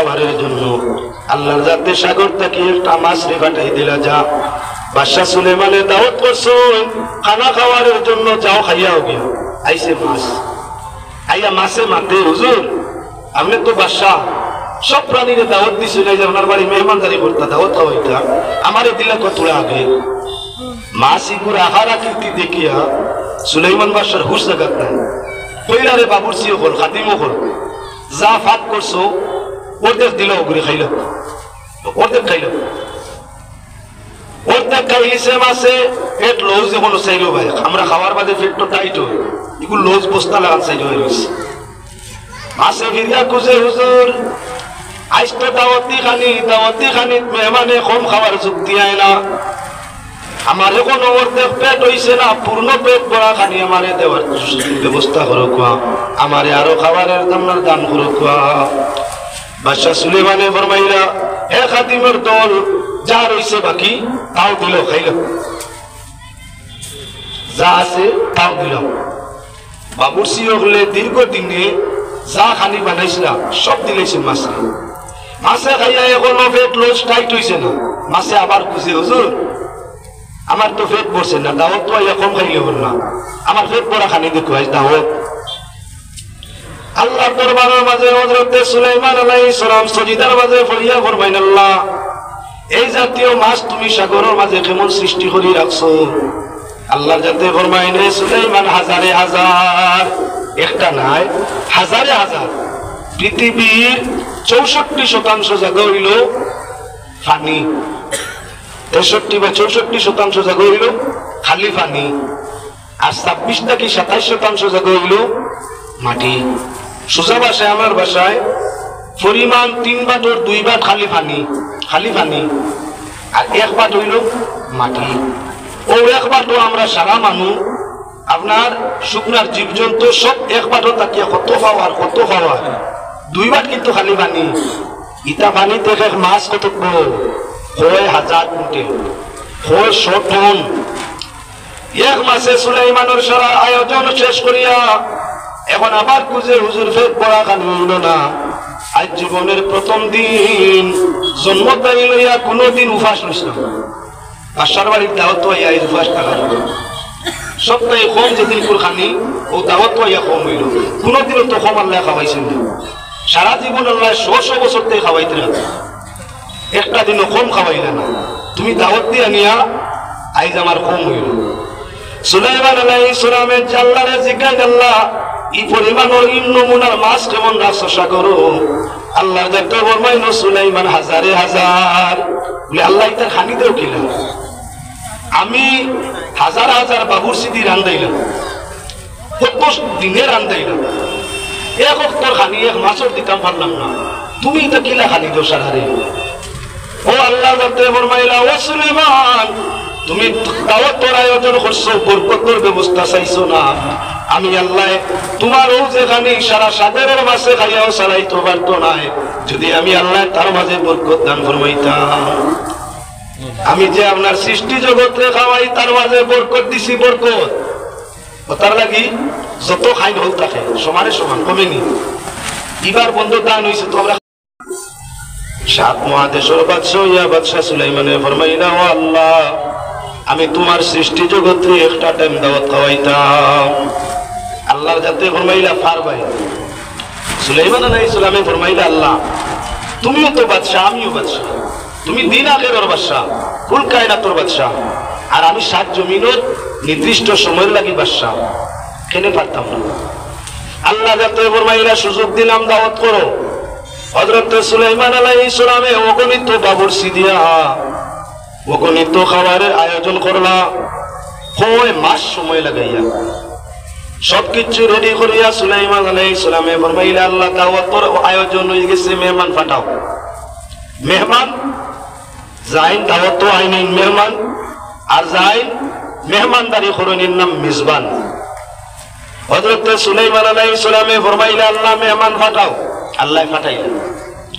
খাবারের জন্য আল্লাহর জাতে সাগর থেকে একটা মাছ রে পাঠাই দিলা যা বাদশা সুলাইমানের দাওয়াত করছো খানা খাওয়ারের জন্য যাও খাইয়াও গিয়া আইসে মাছ আইয়া মাছে মাতে হুজুর আপনি তো বাদশা সব প্রাণীরে দাওয়াত দিছিল যে আপনার বাড়ি মেহমানদারি করতা দাওয়াত খাওয়াইতা আমারে দিলা কতটা আগে মাছ ইগুর আহার আকৃতি দেখিয়া সুলাইমান বাদশার হুশ জাগাত নাই কইলা রে বাবুরচিও হল খাদিমও হল যা ফাঁক করছো অর্ধেক দিল ঘুরে খাইল অর্ধেক খাইল অর্ধেক খাইছে মাছে পেট লৌজ যেমন চাইল ভাই আমরা খাওয়ার বাদে পেট তো টাইট হয় এগুলো লৌজ বস্তা লাগান চাইল হয়ে রয়েছে মাছে ফিরিয়া খুঁজে হুজুর আইসটা দাওয়াতি খানি মেহমানে কম খাবার যুক্তি আয় না আমার এখন অর্ধেক পেট হইছে না পূর্ণ পেট ভরা খানি আমারে দেওয়ার ব্যবস্থা করো কোয়া আমারে আরো খাবারের আপনার দান করো কোয়া বাদশা সুলাইমানে ফরমাইলা হে খাদিমের দল যা রইছে বাকি তাও দিল খাইল যা আছে তাও দিল বাবুরচি হলে দীর্ঘদিনে যা খানি বানাইছিলাম সব দিলেছে মাছে মাছে খাইয়া এখনো পেট লুজ টাইট হইছে না মাছে আবার খুঁজে হুজুর আমার তো পেট পড়ছে না দাওয়াত তো কম খাইলে হল না আমার পেট পড়া খানি দেখো দাওয়াত আল্লাহর দরবারের মাঝে হযরত সুলাইমান আলাইহিস সালাম সজিদার মাঝে ফরিয়া ফরমাইন আল্লাহ এই জাতীয় মাছ তুমি সাগরের মাঝে কেমন সৃষ্টি করে রাখছো আল্লাহর জাতে ফরমাইন রে সুলাইমান হাজারে হাজার একটা নাই হাজারে হাজার পৃথিবীর 64% জায়গা হইল পানি 63 বা 64% জায়গা হইল খালি পানি আর 26টা কি 27% জায়গা হইল মাটি সোজা ভাষায় আমার ভাষায় পরিমাণ 3 বাটের 2 বাট খালি পানি আর 1 বাট হইল মাটি ও 1 বাটও আমরা সারা মানুষ আপনার শুকনার জীবজন্তু সব 1 বাটও তাকিয়া কত খাওয়ার 2 বাট কিন্তু খালি পানি ইটা পানি থেকে মাছ কত হয় 1000 কুইন্টাল হয় 100 টন এক মাসে সুলাইমানের সারা আয়োজন শেষ করিয়া এখন আবার খুঁজে হুজুর ফের পড়া খান হইল না আজ জীবনের প্রথম দিন জন্মদায়ী লইয়া কোনোদিন উপাস রইল বাসার বাড়ির দাওয়াত হইয়া এই উপাস থাকা সপ্তাহে কম যেদিন খানি ও দাওয়াত হইয়া কম হইল কোনোদিনও তো কম আল্লাহ খাওয়াইছেন সারা জীবন আল্লাহ 100 বছর থেকে খাওয়াইতে না একটা দিনও কম খাওয়াইলে না তুমি দাওয়াত দিয়া নিয়া আইজ আমার কম হইল সুলাইমান আলাইহিস সালামের আল্লাহরে জিজ্ঞাসা আল্লাহ এই পরিমাণের নমুনার মাছ কেমন রাখছো সাগরো আল্লাহর দেখতে ফরমাইল সুলাইমান হাজারে হাজার বলে আল্লাহ এটা খানি দেও কিলা আমি হাজার হাজার বাবুরচি দিয়ে রান্দাইলাম কত দিনে রান্দাইলাম এক অক্তর খানি এক মাছর দিতাম পারলাম না তুমি এটা কিলা খানি দেও সারারে ও আল্লাহ দেখতে ফরমাইলা ও সুলাইমান তুমি দাওয়াতের আয়োজন করছো বরকতের ব্যবস্থা চাইছো না আমি আল্লাহ তোমার ও যেখানে সারা সাগরের মাছে খাইয়াও চালাইতে পারতো না যদি আমি আল্লাহ তার মাঝে বরকত দান ফরমাইতাম আমি যে আপনার সৃষ্টি জগতে খাওয়াই তার মাঝে বরকত দিছি বরকত তার লাগি যত খাইন হোক থাকে সমানে সমান কমেনি এবার বন্ধ দান হয়েছে তো আমরা 7 মহাদেশের বাদশা সুলাইমানে ফরমাইলা ও আল্লাহ আমি তোমার সৃষ্টি জগতে একটা টাইম দাওয়াত খাওয়াইতাম আল্লাহর জাতে ফরমাইলা পারবাই সুলাইমান আলাইহিস সালামে ফরমাইলা আল্লাহ তুমিও তো বাদশা আমিও বাদশা তুমি দিন আখিরের বাদশা কুল কায়নাতের বাদশা আর আমি 7 জমিনের নির্দিষ্ট সময়ের লাগি বাদশা কেন পারতাম না আল্লাহ জাতে ফরমাইলা সুযোগ দিলাম দাওয়াত করো হযরত সুলাইমান আলাইহিস সালামে অগণিত বাবুরচি দিয়া অগণিত খাবারের আয়োজন করলা কয় মাস সময় লাগাইয়া সবকিছু রেডি করিয়া সুলাইমান আলাইহিস সালামে ফরমাইলা আল্লাহ দাওয়াতের আয়োজন হয়ে গেছে মেহমান পাঠাও মেহমান যাইন দাওয়াত আইনিন মেহমান আর যাইন মেহমানদারি করণের নাম মেজবান হযরত সুলাইমান আলাইহিস সালামে ফরমাইলা আল্লাহ মেহমান পাঠাও আল্লাহ পাঠাইলা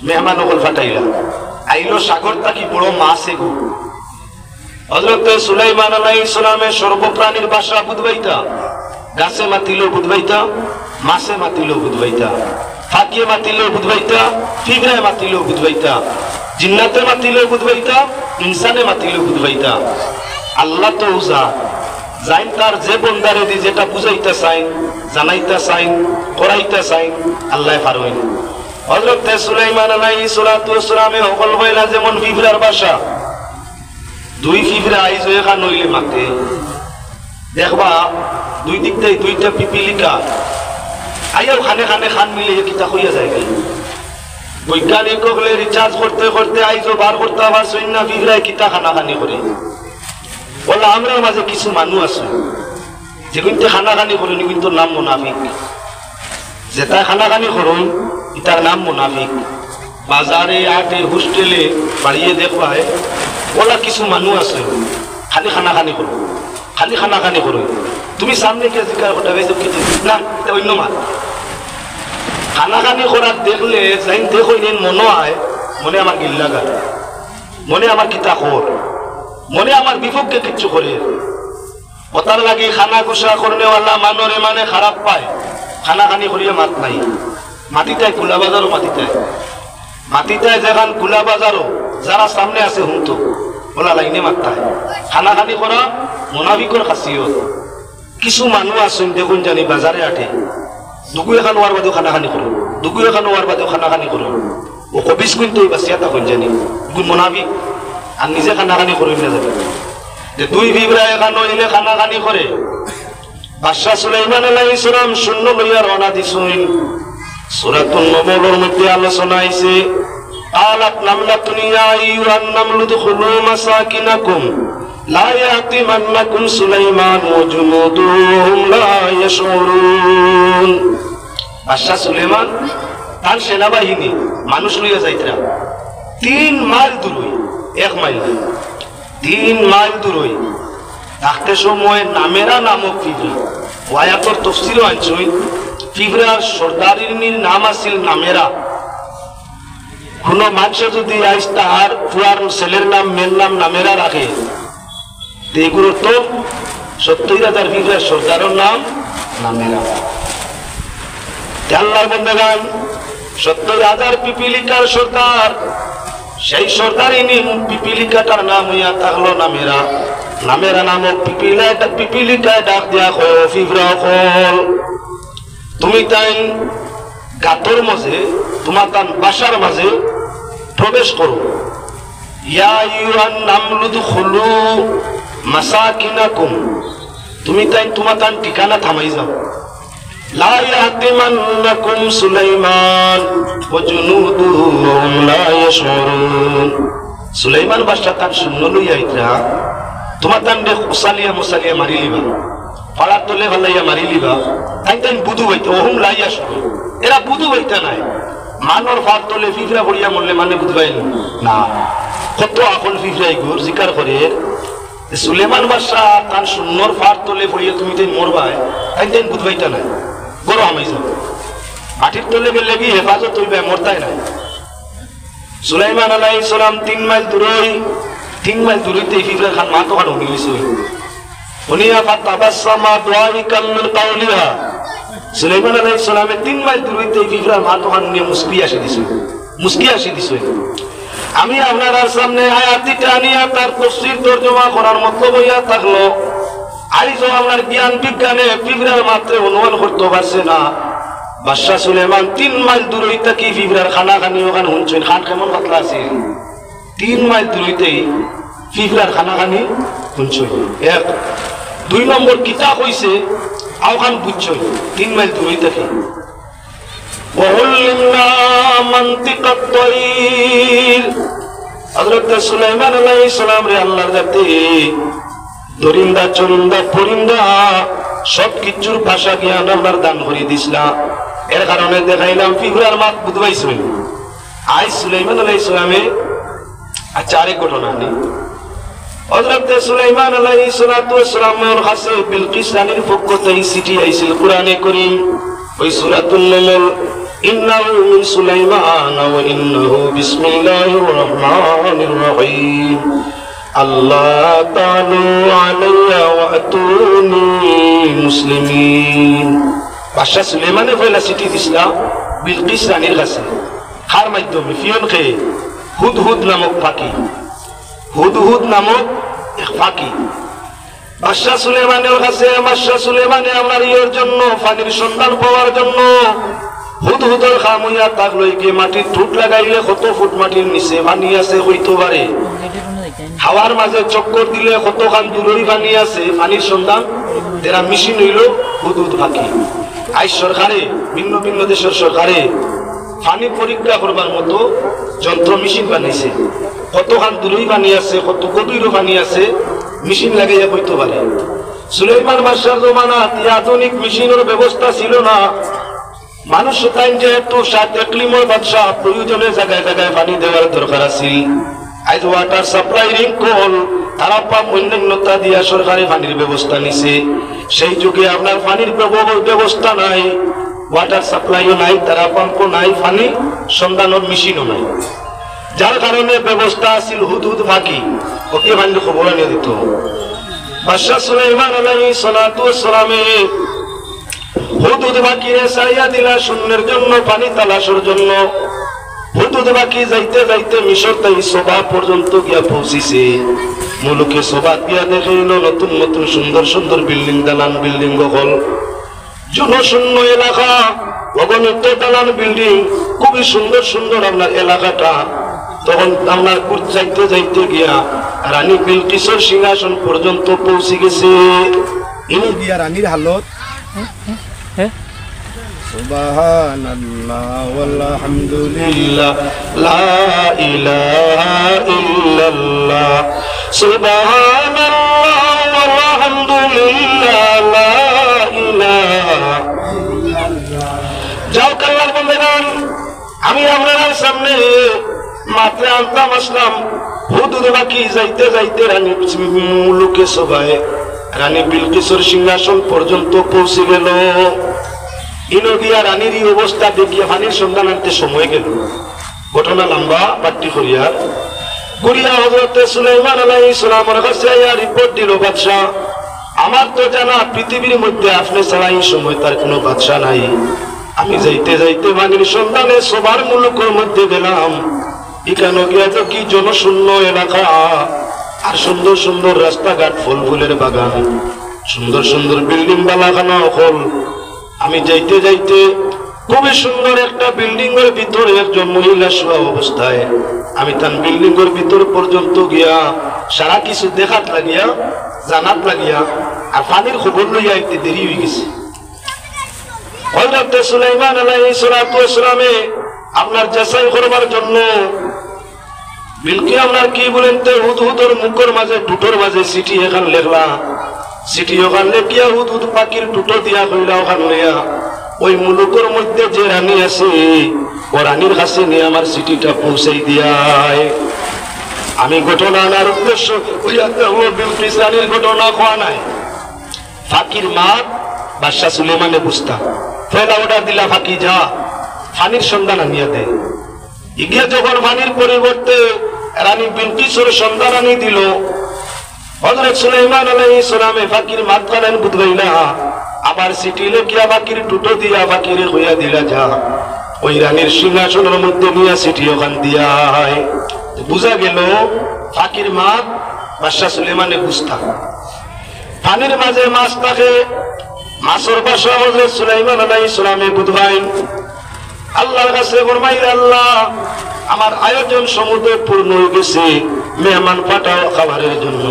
মেহমান ওগুল পাঠাইলা আইলো সাগর থাকি বড় মাছ এগো হযরত সুলাইমান আলাইহিস সালামের সর্বপ্রাণীর ভাষা বুঝবাইতা গাছে মাতিলো বুঝবাইতা মাছে মাতিলো বুঝবাইতা ফাঁকিয়ে মাতিলেও বুধবাইতা, ফিবরায় মাতিলেও বুধবাইতা, জিন্নাতে মাতিলেও বুধবাইতা, ইনসানে মাতিলেও বুধবাইতা। আল্লাহ তো উজা যাইন তার যে বন্দারে দি যেটা বুঝাইতে চাইন, জানাইতে চাইন, করাইতে চাইন, আল্লাহ পারবেন। হযরত সুলাইমান আলাইহিস সালাতু ওয়াস সালামে হকল বইলা যেমন ফিবরার ভাষা, দুই ফিবরা আইজ এখান হইলে মাতে দেখবা দুই দিক থেকে দুইটা পিপিলিকা আইয়াও খানে খানে খান মিলে কিতা হইয়া যায় গেল। বৈজ্ঞানিক হলে রিচার্জ করতে করতে আইজও বার করতে আবার সৈন্য ফিবরায় কিতা খানাখানি করে। বলে আমরা মাঝে কিছু মানুষ আছে যে কিন্তু খানাখানি করেন কিন্তু নাম মুনাফিক, যেটা খানাখানি করুন এটার নাম মুনাফিক। বাজারে আটে হোস্টেলে বাড়িয়ে দেখবায় বলা কিছু মানুষ আছে খালি খানাখানি করো, খালি খানাখানি করো। তুমি সামনে কে জিজ্ঞাসা করতে না এটা অন্য মান খানাখানি করার দেখলে যাই দেখো মনে হয় মনে আমার গিল্লা গায়, মনে আমার কিতা কর, মনে আমার বিপক্ষে কিচ্ছু করে। কথার লাগে খানা কুসা করনেওয়ালা মানরে মানে খারাপ পায়, খানাখানি করিয়া মাত নাই। মাটিটায় কুলা বাজারও মাটিটায় যেখান কুলা বাজারও যারা সামনে আছে হুমতো বলা লাইনে মাত্তায় খানাখানি করা মুনাফিকর খাসিয়ত। কিছু মানুষ আছেন দেখুন জানি বাজারে আঠে দুগু এখান ওয়ার বাদেও খানাখানি করুন, দুগু এখান ওয়ার বাদেও খানাখানি করুন। ও কবিস কিন্তু বাসিয়া তখন জানি গুণ মুনাফিক আর নিজে খানাখানি করুন না যাবে। যে দুই বিবরা এখান হইলে খানাখানি করে। বাদশাহ সুলাইমান আলাইহিস সালাম শূন্য লইয়া রওনা দিছেন। সূরাতুন নমলের মধ্যে আলোচনা আইছে আলাত নামলাতুন ইয়া আইয়ুহান নামলু দুখুলু মাসাকিনাকুম লা ইয়াতিমান্নাকুম সুলাইমান ওয়া জুনুদুহুম লা ইয়াশউরুন। বাদশাহ সুলাইমান তার সেনাবাহিনী মানুষ লইয়া যাইতরা 3 মাইল দূর হই, 1 মাইল 3 মাইল দূর হই থাকতে সময় নামেরা নামক ফিবরা ওয়ায়াতর তফসিরও আনছই। ফিবরার সর্দারিনীর নাম আছিল নামেরা। কোন মানুষ যদি আইস তাহার পুরার ছেলের নাম মেয়ের নাম নামেরা রাখে এগুলো তো 70,000 ফিবরার সর্দারের নাম নামেরা। আল্লাহর বান্দাগান 70,000 পিপিলিকার সর্দার, সেই সর্দারিনী পিপিলিকাটার নাম হইয়া থাকলো নামেরা। নামেরা নামক পিপিলিকায় ডাক দিয়া কয় ফিবরা হল তুমি তাই গাতর মাঝে তোমার তান বাসার মাঝে প্রবেশ করো। ইয়া আইয়ুহান নামলু দুখুলু মাসাকিনাকুম তুমি তাই তোমার তান ঠিকানা থামাই যাও। লা ইয়াতিমান্নাকুম সুলাইমান ওয়া জুনুদুহুম লা ইয়াশউরুন। সুলাইমান বাদশা তার শূন্য লইয়া আইতরা তোমার তান দে উসালিয়া মুসালিয়া মারি লিবা, পাড়ার তলে ভালাইয়া মারি লিবা। তাই তাই বুধু হইতে ওহুম লা ইয়াশউরুন, এরা বুধু হইতে নাই। মানর ফার তলে ফিফরা পড়িয়া মরলে মানে বুঝবাই না। কত আকল ফিফরাই গুর জিকার করে সুলেমান বাদশা তার শূন্যর ফার তলে পড়িয়া তুমি তাই মরবাই, তাই তাই বুঝবাইটা নাই। গরো হামাই যাও মাটির তলে গেলে কি হেফাজত হইবে, মরতাই নাই। সুলাইমান আলাইহিস সালাম 3 মাইল দূরইতে ফিফরা খান মা তো খান উনি হইছে উনিয়া ফাতাবাসসামা দুআইকাম মিন কাওলিহা। সুলাইমান আলাইহিস সালামে 3 মাইল দূরইতে ফিফরা মা তো খান নিয়ে মুস্কি আসি দিছে। আমি আপনার সামনে আয়াতটা নিয়ে তার তাফসীর তরজমা করার মতো বইয়া থাকলো। আইজো আপনার জ্ঞান বিজ্ঞানে ফিবরার মাত্রে অনুমান করতে পারছে না। বাদশাহ সুলাইমান 3 মাইল দূর হইতে কি ফিবরার খানাখানি ওখানে শুনছেন। খান কেমন পাতলা আছে, 3 মাইল দূর হইতেই ফিবরার খানাখানি শুনছেন। 1 2 নম্বর কিতাব হইছে আওখান বুঝছেন 3 মাইল দূর হইতে কি ওয়াহুল্লিমনা মানতিকাত তাইর। হযরত সুলাইমান আলাইহিস সালাম রে আল্লাহর জাতি দরিন্দা চরিন্দা পরিন্দা সব কিছুর ভাষা জ্ঞান আপনার দান করে দিছিলাম। এর কারণে দেখাইলাম ফিবরার মাত বুঝবাইছেন। আজ সুলাইমান আলাইহিস সালামে আচ্ছা আরেক ঘটনা নেই। হযরত সুলাইমান আলাইহিস সালামের কাছে বিলকিস রানীর পক্ষ থেকে চিঠি আইছিল কুরআনে কারীম ওই সূরাতুন নামল ইন্নাহু মিন সুলাইমান ওয়া ইন্নাহু বিসমিল্লাহির রহমানির রহিম আল্লাহ তাআলু আলাইয়া ওয়া আতুনি মুসলিমিন। বাদশা সুলাইমানে পয়লা চিঠি দিছিলা বিলকিস রানীর কাছে কার মাধ্যমে ফিয়ন খেয়ে হুদহুদ নামক পাখি হুদহুদ নামক এক পাখি বাদশাহ সুলেমানের কাছে বাদশাহ সুলেমানে আমার ইয়ের জন্য পানির সন্ধান পাওয়ার জন্য হুদহুদর খামইয়া তাক লইকে মাটির ঠুট লাগাইলে কত ফুট মাটির নিচে পানি আছে হইতে পারে হাওয়ার মাঝে চক্কর দিলে কতখান দূরই পানি আছে পানির সন্ধান এরা মেশিন হইল হুদহুদ পাখি আজ সরকারে ভিন্ন ভিন্ন দেশের সরকারে পানি পরীক্ষা করবার মতো যন্ত্র মেশিন বানাইছে কতখান দূরই পানি আছে কত গভীরও পানি আছে মেশিন লাগাইয়া কইতে পারে সুলাইমান বাদশার জমানাত আধুনিক মেশিনের ব্যবস্থা ছিল না মানুষ তাই যেহেতু একলিমর বাদশাহ প্রয়োজনে জায়গায় জায়গায় পানি দেওয়ার দরকার আছিল আজ ওয়াটার সাপ্লাই রিং কল তারা পাম্প অন্যান্যতা দিয়া সরকারি পানির ব্যবস্থা নিছে সেই যুগে আপনার পানির ব্যবস্থা নাই ওয়াটার সাপ্লাইও নাই তারা পাম্পও নাই পানি সন্ধানের মেশিনও নাই যার কারণে ব্যবস্থা আছিল হুদহুদ পাখি ওকে পানির খবর নিয়ে দিত বাদশাহ সুলাইমান আলাইহিস সালাতু ওয়াস সালামে হুদহুদ পাখিরে ছাড়িয়া দিলা শূন্যের জন্য পানি তালাশের জন্য হুদহুদ পাখি যাইতে যাইতে মিশর তাই সোবা পর্যন্ত গিয়া পৌঁছিছে মুলুকে সোবা গিয়া দেখে নতুন নতুন সুন্দর সুন্দর বিল্ডিং দালান বিল্ডিং গহল জনশূন্য এলাকা অগণিত দালান বিল্ডিং খুবই সুন্দর সুন্দর আপনার এলাকাটা তখন আপনার যাইতে যাইতে গিয়া রানী বিলকিসের সিংহাসন পর্যন্ত পৌঁছে গেছে ইনি গিয়া রানীর হালত সুবহানাল্লাহ ওয়ালহামদুলিল্লাহ লা ইলাহা ইল্লাল্লাহ সুবহানাল্লাহ ওয়ালহামদুলিল্লাহ লা ইলাহা ইল্লাল্লাহ যাও আল্লাহর বান্দাগণ আমি আপনাদের সামনে মাত্র আনতাম আসলাম হুদহুদ পাখি যাইতে যাইতে রানী মুলুকে সবাই রানী বিলকিসের সিংহাসন পর্যন্ত পৌঁছে গেল ইনগিয়া রানীর এই অবস্থা দেখিয়া পানির সন্ধান আনতে সময় গেল ঘটনা লম্বা বাট্টি করিয়ার গুরিয়া হযরত সুলাইমান আলাইহিস সালামের কাছে রিপোর্ট দিল বাদশা আমার তো জানা পৃথিবীর মধ্যে আপনি ছাড়া এই সময় তার কোনো বাদশা নাই আমি যাইতে যাইতে পানির সন্ধানে সবার মুলুকের মধ্যে গেলাম এখানে গিয়া তো কি জনশূন্য এলাকা আর সুন্দর সুন্দর রাস্তাঘাট ফুল ফুলের বাগান সুন্দর সুন্দর বিল্ডিং বালাখানা হল আমি যাইতে যাইতে খুবই সুন্দর একটা বিল্ডিং এর ভিতরে একজন মহিলা শোয়া অবস্থায় আমি তার বিল্ডিং এর ভিতর পর্যন্ত গিয়া সারা কিছু দেখাত লাগিয়া জানাত লাগিয়া আর পানির খবর লইয়া একটু দেরি হয়ে গেছে হযরত সুলাইমান আলাইহিস সালাতু ওয়াস সালামে আপনার যাচাই করবার জন্য বিলকি আপনার কি বলেন তো হুদহুদর মুখের মাঝে টুটোর মাঝে চিঠি এখান লেখলা চিঠি ওখান লেখিয়া হুদহুদ পাখির টুটো দিয়া কইলা ওখান লইয়া ওই মুলুকের মধ্যে যে রানী আছে ও রানীর কাছে নিয়ে আমার চিঠিটা পৌঁছাই দিয়ায় আমি ঘটনা আনার উদ্দেশ্য বিলকিস রানীর ঘটনা কোয়া নাই ফাকির মা বাদশাহ সুলেমানে বুঝতা পয়লা অর্ডার দিলা ফাঁকি যা পানির সন্ধান আনিয়া দে ইগিয়া যখন পানির পরিবর্তে রানী বিলকিসের সন্ধান আনি দিল হযরত সুলাইমান আলাইহিস সালামে ফাকির মাতকালেন বুঝাইলা আবার চিঠি লেখিয়া ফাকির টুটো দিয়া ফাকিরে কইয়া দিলা যা ওই রানীর সিংহাসনের মধ্যে নিয়া চিঠি ওখান দিয়ায় বুঝা গেল ফাকির মাত বাদশাহ সুলেমানে বুঝতা পানির মাঝে মাছ থাকে মাছের বাসা হযরত সুলাইমান আলাইহিস সালামে বুঝাইন আল্লাহর কাছে ফরমাইল আল্লাহ আমার আয়োজন সমুদ্রে পূর্ণ হয়ে গেছে মেহমান পাঠাও খাবারের জন্য।